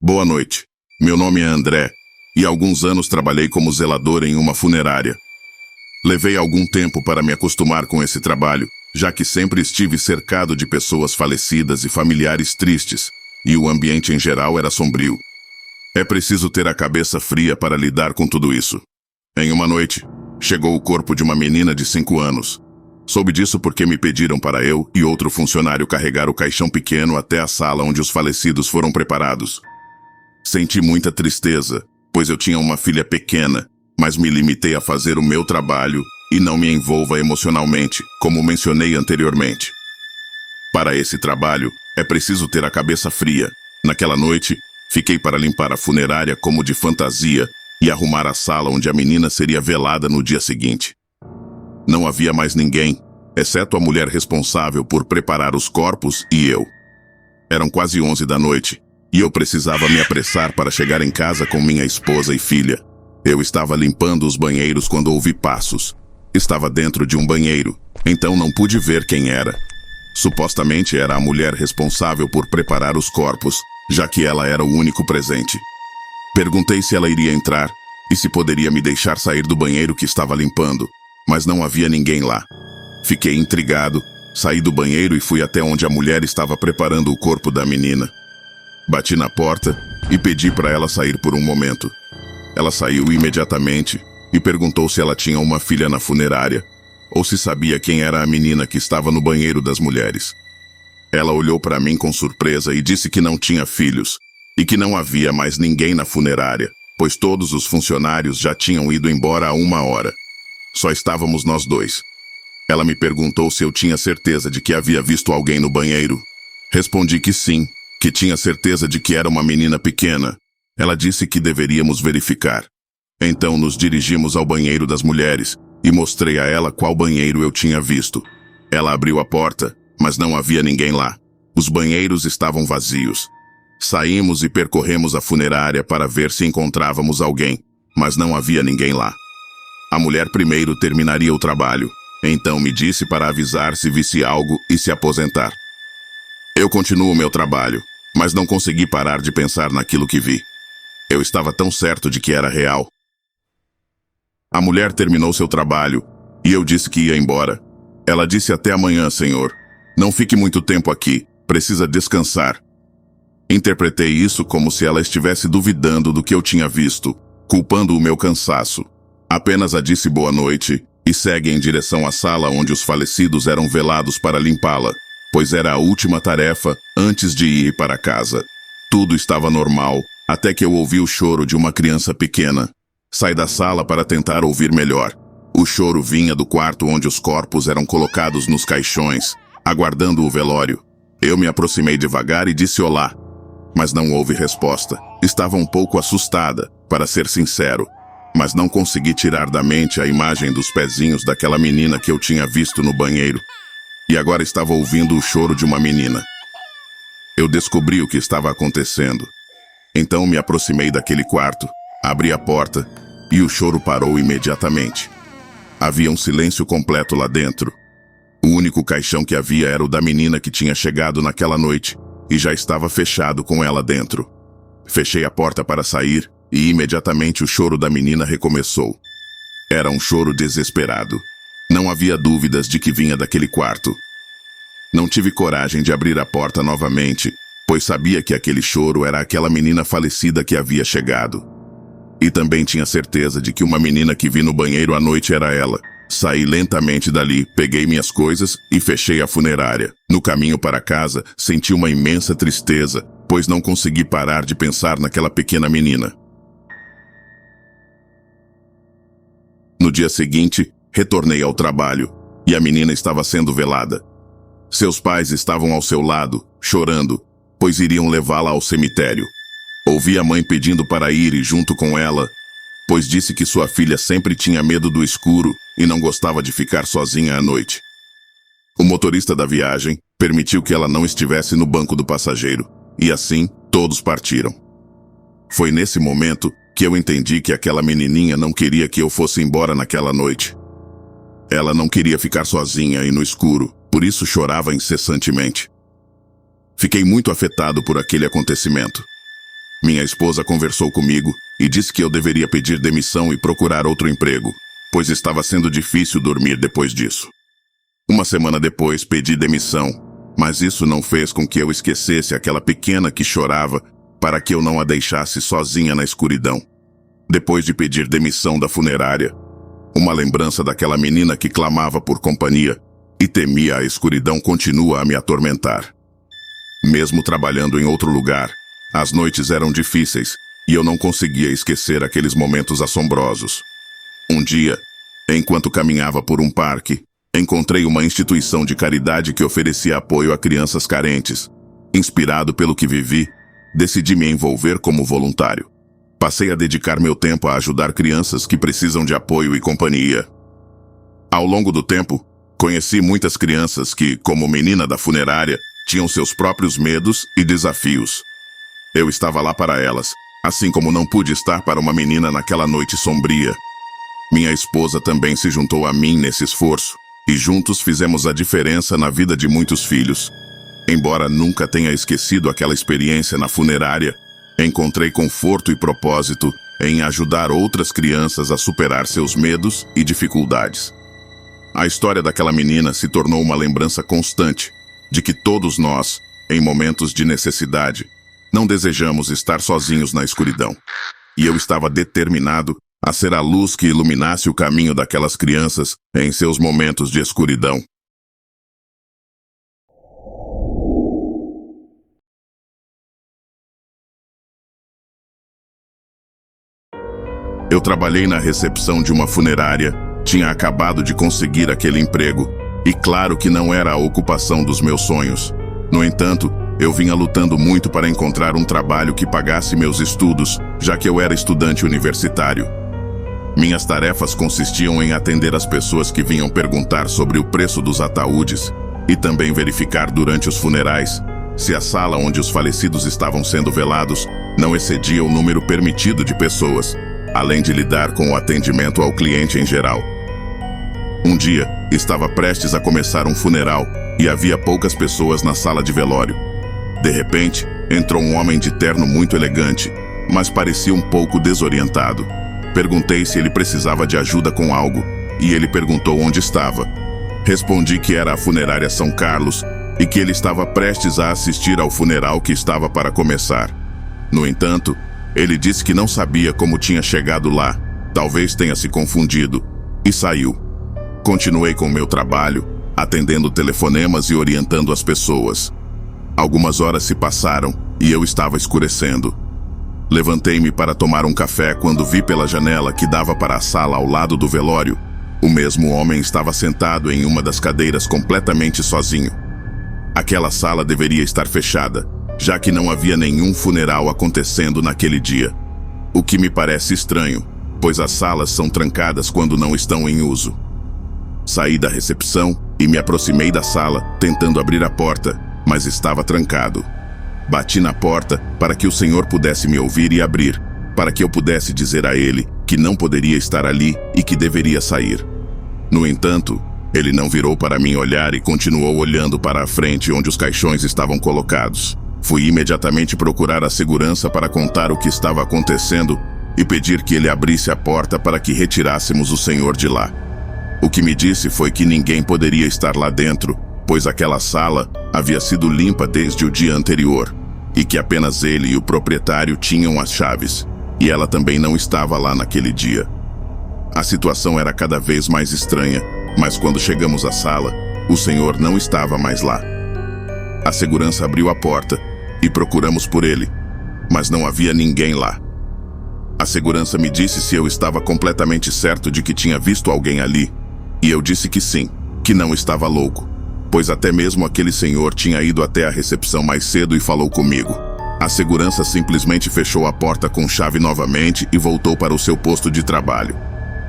Boa noite. Meu nome é André, e há alguns anos trabalhei como zelador em uma funerária. Levei algum tempo para me acostumar com esse trabalho, já que sempre estive cercado de pessoas falecidas e familiares tristes, e o ambiente em geral era sombrio. É preciso ter a cabeça fria para lidar com tudo isso. Em uma noite, chegou o corpo de uma menina de 5 anos. Soube disso porque me pediram para eu e outro funcionário carregar o caixão pequeno até a sala onde os falecidos foram preparados. Senti muita tristeza, pois eu tinha uma filha pequena, mas me limitei a fazer o meu trabalho e não me envolva emocionalmente, como mencionei anteriormente. Para esse trabalho, é preciso ter a cabeça fria. Naquela noite, fiquei para limpar a funerária como de fantasia e arrumar a sala onde a menina seria velada no dia seguinte. Não havia mais ninguém, exceto a mulher responsável por preparar os corpos e eu. Eram quase 11 da noite, e eu precisava me apressar para chegar em casa com minha esposa e filha. Eu estava limpando os banheiros quando ouvi passos. Estava dentro de um banheiro, então não pude ver quem era. Supostamente era a mulher responsável por preparar os corpos, já que ela era o único presente. Perguntei se ela iria entrar e se poderia me deixar sair do banheiro que estava limpando, mas não havia ninguém lá. Fiquei intrigado, saí do banheiro e fui até onde a mulher estava preparando o corpo da menina. Bati na porta e pedi para ela sair por um momento. Ela saiu imediatamente e perguntou se ela tinha uma filha na funerária ou se sabia quem era a menina que estava no banheiro das mulheres. Ela olhou para mim com surpresa e disse que não tinha filhos e que não havia mais ninguém na funerária, pois todos os funcionários já tinham ido embora há 1 hora. Só estávamos nós dois. Ela me perguntou se eu tinha certeza de que havia visto alguém no banheiro. Respondi que sim, que tinha certeza de que era uma menina pequena. Ela disse que deveríamos verificar. Então nos dirigimos ao banheiro das mulheres e mostrei a ela qual banheiro eu tinha visto. Ela abriu a porta, mas não havia ninguém lá. Os banheiros estavam vazios. Saímos e percorremos a funerária para ver se encontrávamos alguém, mas não havia ninguém lá. A mulher primeiro terminaria o trabalho, então me disse para avisar se visse algo e se aposentar. Eu continuo meu trabalho, mas não consegui parar de pensar naquilo que vi. Eu estava tão certo de que era real. A mulher terminou seu trabalho, e eu disse que ia embora. Ela disse: até amanhã, senhor. Não fique muito tempo aqui, precisa descansar. Interpretei isso como se ela estivesse duvidando do que eu tinha visto, culpando o meu cansaço. Apenas a disse boa noite, e segue em direção à sala onde os falecidos eram velados para limpá-la, pois era a última tarefa antes de ir para casa. Tudo estava normal, até que eu ouvi o choro de uma criança pequena. Saí da sala para tentar ouvir melhor. O choro vinha do quarto onde os corpos eram colocados nos caixões, aguardando o velório. Eu me aproximei devagar e disse olá, mas não houve resposta. Estava um pouco assustada, para ser sincero, mas não consegui tirar da mente a imagem dos pezinhos daquela menina que eu tinha visto no banheiro. E agora estava ouvindo o choro de uma menina. Eu descobri o que estava acontecendo. Então me aproximei daquele quarto, abri a porta e o choro parou imediatamente. Havia um silêncio completo lá dentro. O único caixão que havia era o da menina que tinha chegado naquela noite e já estava fechado com ela dentro. Fechei a porta para sair e imediatamente o choro da menina recomeçou. Era um choro desesperado. Não havia dúvidas de que vinha daquele quarto. Não tive coragem de abrir a porta novamente, pois sabia que aquele choro era aquela menina falecida que havia chegado. E também tinha certeza de que uma menina que vi no banheiro à noite era ela. Saí lentamente dali, peguei minhas coisas e fechei a funerária. No caminho para casa, senti uma imensa tristeza, pois não consegui parar de pensar naquela pequena menina. No dia seguinte, retornei ao trabalho, e a menina estava sendo velada. Seus pais estavam ao seu lado, chorando, pois iriam levá-la ao cemitério. Ouvi a mãe pedindo para ir junto com ela, pois disse que sua filha sempre tinha medo do escuro e não gostava de ficar sozinha à noite. O motorista da viagem permitiu que ela não estivesse no banco do passageiro, e assim todos partiram. Foi nesse momento que eu entendi que aquela menininha não queria que eu fosse embora naquela noite. Ela não queria ficar sozinha e no escuro, por isso chorava incessantemente. Fiquei muito afetado por aquele acontecimento. Minha esposa conversou comigo e disse que eu deveria pedir demissão e procurar outro emprego, pois estava sendo difícil dormir depois disso. Uma semana depois, pedi demissão, mas isso não fez com que eu esquecesse aquela pequena que chorava para que eu não a deixasse sozinha na escuridão. Depois de pedir demissão da funerária, uma lembrança daquela menina que clamava por companhia e temia a escuridão continua a me atormentar. Mesmo trabalhando em outro lugar, as noites eram difíceis e eu não conseguia esquecer aqueles momentos assombrosos. Um dia, enquanto caminhava por um parque, encontrei uma instituição de caridade que oferecia apoio a crianças carentes. Inspirado pelo que vivi, decidi me envolver como voluntário. Passei a dedicar meu tempo a ajudar crianças que precisam de apoio e companhia. Ao longo do tempo, conheci muitas crianças que, como menina da funerária, tinham seus próprios medos e desafios. Eu estava lá para elas, assim como não pude estar para uma menina naquela noite sombria. Minha esposa também se juntou a mim nesse esforço, e juntos fizemos a diferença na vida de muitos filhos. Embora nunca tenha esquecido aquela experiência na funerária, encontrei conforto e propósito em ajudar outras crianças a superar seus medos e dificuldades. A história daquela menina se tornou uma lembrança constante de que todos nós, em momentos de necessidade, não desejamos estar sozinhos na escuridão. E eu estava determinado a ser a luz que iluminasse o caminho daquelas crianças em seus momentos de escuridão. Eu trabalhei na recepção de uma funerária, tinha acabado de conseguir aquele emprego, e claro que não era a ocupação dos meus sonhos. No entanto, eu vinha lutando muito para encontrar um trabalho que pagasse meus estudos, já que eu era estudante universitário. Minhas tarefas consistiam em atender as pessoas que vinham perguntar sobre o preço dos ataúdes e também verificar durante os funerais se a sala onde os falecidos estavam sendo velados não excedia o número permitido de pessoas, além de lidar com o atendimento ao cliente em geral. Um dia, estava prestes a começar um funeral e havia poucas pessoas na sala de velório. De repente, entrou um homem de terno muito elegante, mas parecia um pouco desorientado. Perguntei se ele precisava de ajuda com algo, e ele perguntou onde estava. Respondi que era a funerária São Carlos e que ele estava prestes a assistir ao funeral que estava para começar. No entanto, ele disse que não sabia como tinha chegado lá, talvez tenha se confundido, e saiu. Continuei com meu trabalho, atendendo telefonemas e orientando as pessoas. Algumas horas se passaram e eu estava escurecendo. Levantei-me para tomar um café quando vi pela janela que dava para a sala ao lado do velório. O mesmo homem estava sentado em uma das cadeiras completamente sozinho. Aquela sala deveria estar fechada, já que não havia nenhum funeral acontecendo naquele dia. O que me parece estranho, pois as salas são trancadas quando não estão em uso. Saí da recepção e me aproximei da sala, tentando abrir a porta, mas estava trancado. Bati na porta para que o senhor pudesse me ouvir e abrir, para que eu pudesse dizer a ele que não poderia estar ali e que deveria sair. No entanto, ele não virou para mim olhar e continuou olhando para a frente onde os caixões estavam colocados. Fui imediatamente procurar a segurança para contar o que estava acontecendo e pedir que ele abrisse a porta para que retirássemos o senhor de lá. O que me disse foi que ninguém poderia estar lá dentro, pois aquela sala havia sido limpa desde o dia anterior, e que apenas ele e o proprietário tinham as chaves, e ela também não estava lá naquele dia. A situação era cada vez mais estranha, mas quando chegamos à sala, o senhor não estava mais lá. A segurança abriu a porta e procuramos por ele, mas não havia ninguém lá. A segurança me disse se eu estava completamente certo de que tinha visto alguém ali, e eu disse que sim, que não estava louco, pois até mesmo aquele senhor tinha ido até a recepção mais cedo e falou comigo. A segurança simplesmente fechou a porta com chave novamente e voltou para o seu posto de trabalho.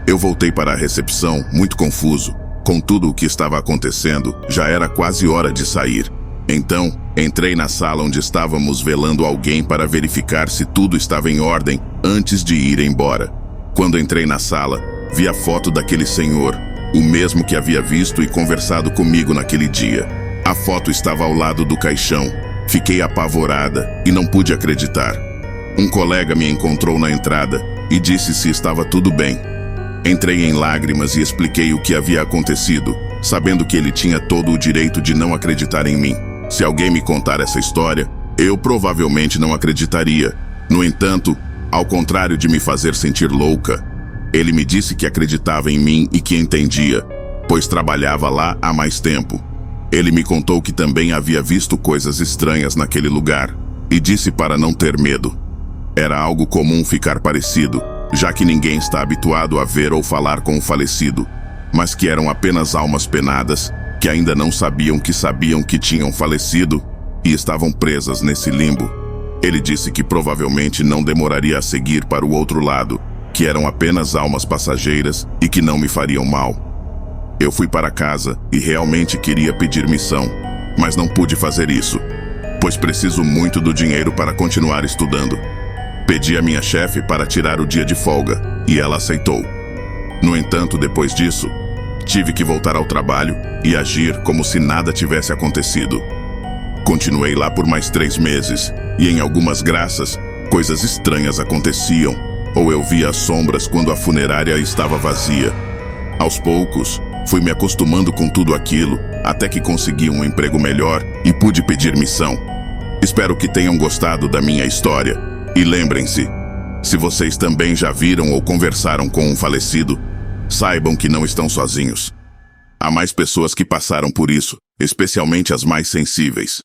Eu voltei para a recepção, muito confuso. Com tudo o que estava acontecendo, já era quase hora de sair. Então, entrei na sala onde estávamos velando alguém para verificar se tudo estava em ordem antes de ir embora. Quando entrei na sala, vi a foto daquele senhor, o mesmo que havia visto e conversado comigo naquele dia. A foto estava ao lado do caixão. Fiquei apavorada e não pude acreditar. Um colega me encontrou na entrada e disse se estava tudo bem. Entrei em lágrimas e expliquei o que havia acontecido, sabendo que ele tinha todo o direito de não acreditar em mim. Se alguém me contar essa história, eu provavelmente não acreditaria. No entanto, ao contrário de me fazer sentir louca, ele me disse que acreditava em mim e que entendia, pois trabalhava lá há mais tempo. Ele me contou que também havia visto coisas estranhas naquele lugar e disse para não ter medo. Era algo comum ficar parecido, já que ninguém está habituado a ver ou falar com o falecido, mas que eram apenas almas penadas que ainda não sabiam que tinham falecido e estavam presas nesse limbo. Ele disse que provavelmente não demoraria a seguir para o outro lado, que eram apenas almas passageiras e que não me fariam mal. Eu fui para casa e realmente queria pedir missão, mas não pude fazer isso, pois preciso muito do dinheiro para continuar estudando. Pedi à minha chefe para tirar o dia de folga, e ela aceitou. No entanto, depois disso, tive que voltar ao trabalho e agir como se nada tivesse acontecido. Continuei lá por mais 3 meses, e em algumas graças, coisas estranhas aconteciam, ou eu via sombras quando a funerária estava vazia. Aos poucos, fui me acostumando com tudo aquilo, até que consegui um emprego melhor e pude pedir missão. Espero que tenham gostado da minha história. E lembrem-se, se vocês também já viram ou conversaram com um falecido, saibam que não estão sozinhos. Há mais pessoas que passaram por isso, especialmente as mais sensíveis.